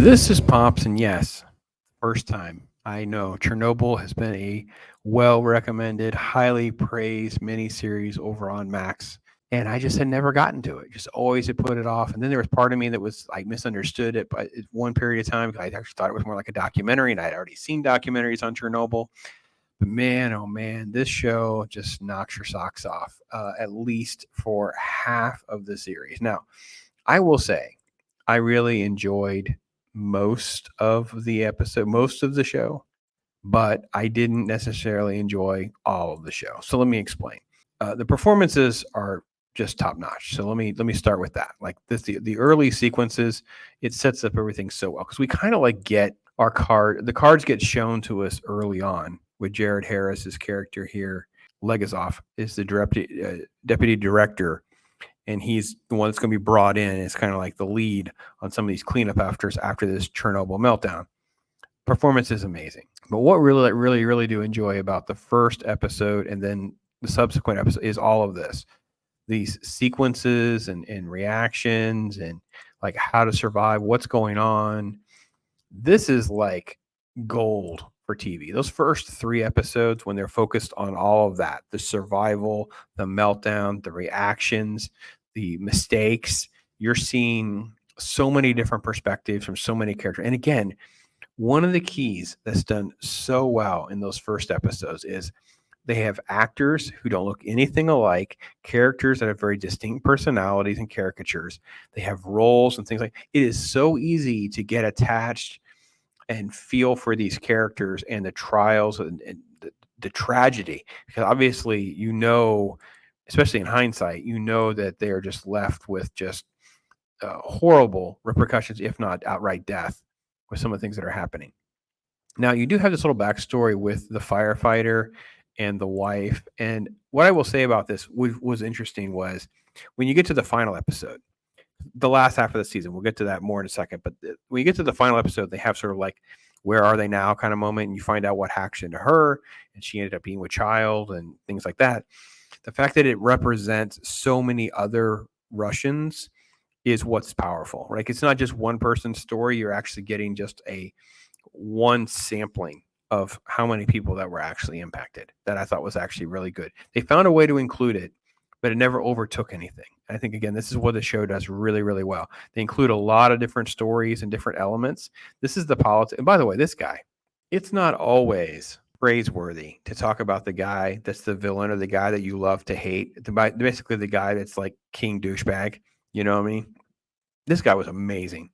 This is Pops, and yes, first time. I know Chernobyl has been a well recommended, highly praised miniseries over on Max, and I just had never gotten to it. Just always had put it off. And then there was part of me that was like misunderstood it, but one period of time, I actually thought it was more like a documentary, and I'd already seen documentaries on Chernobyl. But man, oh man, this show just knocks your socks off, at least for half of the series. Now, I will say, I really enjoyed most of the show, but I didn't necessarily enjoy all of the show. So let me explain. The performances are just top notch. So let me start with that. Like the early sequences, it sets up everything so well because we kind of like get our card. The cards get shown to us early on with Jared Harris's character here. Legazov is the deputy director, and he's the one that's going to be brought in. It's kind of like the lead on some of these cleanup efforts after this Chernobyl meltdown. Performance is amazing, but what really do enjoy about the first episode and then the subsequent episode is all of this, these sequences and reactions and like how to survive, what's going on. This is like gold for TV. Those first three episodes, when they're focused on all of that, the survival, the meltdown, the reactions, the mistakes, you're seeing so many different perspectives from so many characters. And again, one of the keys that's done so well in those first episodes is they have actors who don't look anything alike, characters that have very distinct personalities and caricatures. They have roles and things like it is so easy to get attached and feel for these characters and the trials and the tragedy, because obviously especially in hindsight, that they are just left with just horrible repercussions, if not outright death, with some of the things that are happening. Now, you do have this little backstory with the firefighter and the wife, and what I will say about this was interesting was when you get to the final episode, the last half of the season. We'll get to that more in a second. But when you get to the final episode, they have sort of like, where are they now kind of moment. And you find out what hacks into her. And she ended up being with child and things like that. The fact that it represents so many other Russians is what's powerful, right? It's not just one person's story. You're actually getting just one sampling of how many people that were actually impacted. That I thought was actually really good. They found a way to include it, but it never overtook anything. I think, again, this is what the show does really, really well. They include a lot of different stories and different elements. This is the politics. And by the way, this guy, it's not always praiseworthy to talk about the guy that's the villain or the guy that you love to hate. Basically, the guy that's like king douchebag. You know what I mean? This guy was amazing.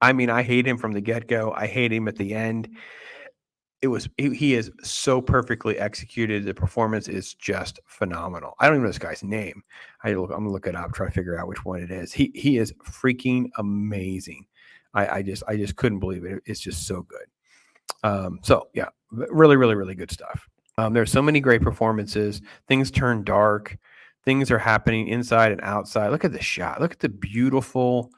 I mean, I hate him from the get-go. I hate him at the end. He is so perfectly executed. The performance is just phenomenal. I don't even know this guy's name. I'm gonna look it up, try to figure out which one it is. He is freaking amazing. I just couldn't believe it. It's just so good. So yeah, really good stuff. There's so many great performances. Things turn dark. Things are happening inside and outside. Look at the shot. Look at the beautiful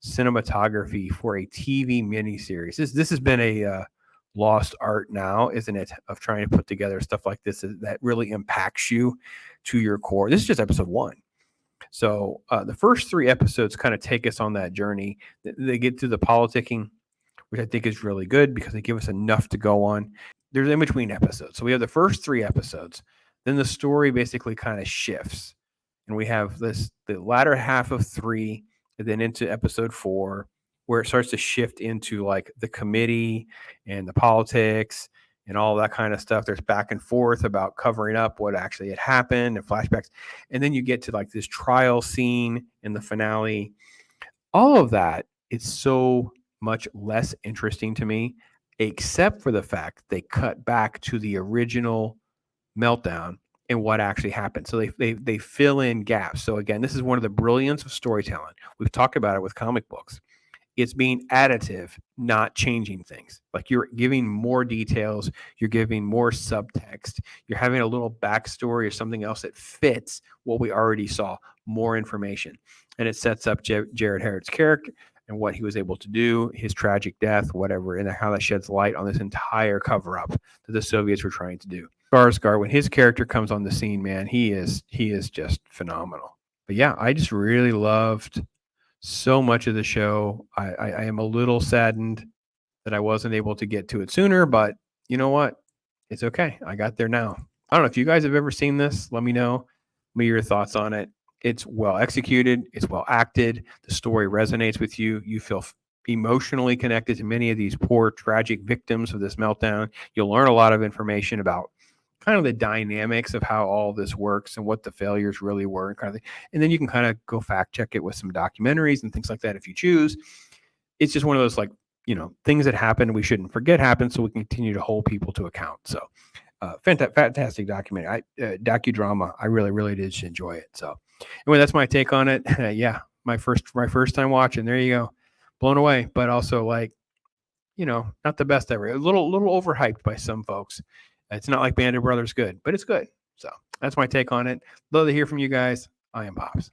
cinematography for a TV miniseries. This has been a lost art now, isn't it, of trying to put together stuff like this that really impacts you to your core. This is just episode 1. So the first 3 episodes kind of take us on that journey. They get to the politicking, which I think is really good because they give us enough to go on. There's in between episodes. So we have the first 3 episodes. Then the story basically kind of shifts. And we have the latter half of 3, and then into episode 4, where it starts to shift into like the committee and the politics and all that kind of stuff. There's back and forth about covering up what actually had happened and flashbacks. And then you get to like this trial scene in the finale. All of that is so much less interesting to me, except for the fact they cut back to the original meltdown and what actually happened. So they fill in gaps. So again, this is one of the brilliance of storytelling. We've talked about it with comic books. It's being additive, not changing things. Like you're giving more details, you're giving more subtext, you're having a little backstory or something else that fits what we already saw, more information. And it sets up Jared Harris's character and what he was able to do, his tragic death, whatever, and how that sheds light on this entire cover-up that the Soviets were trying to do. Skarsgård, when his character comes on the scene, man, he is just phenomenal. But yeah, I just really loved so much of the show. I am a little saddened that I wasn't able to get to it sooner, but you know what? It's okay. I got there now. I don't know if you guys have ever seen this. Let me know. Me your thoughts on it. It's well executed. It's well acted. The story resonates with you. You feel emotionally connected to many of these poor, tragic victims of this meltdown. You'll learn a lot of information about kind of the dynamics of how all this works and what the failures really were, and kind of thing. And then you can kind of go fact check it with some documentaries and things like that if you choose. It's just one of those, like, things that happen we shouldn't forget happen, so we can continue to hold people to account. So fantastic docudrama. I really, really did enjoy it. So anyway, that's my take on it. Yeah, my first time watching. There you go, blown away, but also, like, not the best ever. A little overhyped by some folks. It's not like Band of Brothers good, but it's good. So that's my take on it. Love to hear from you guys. I am Pops.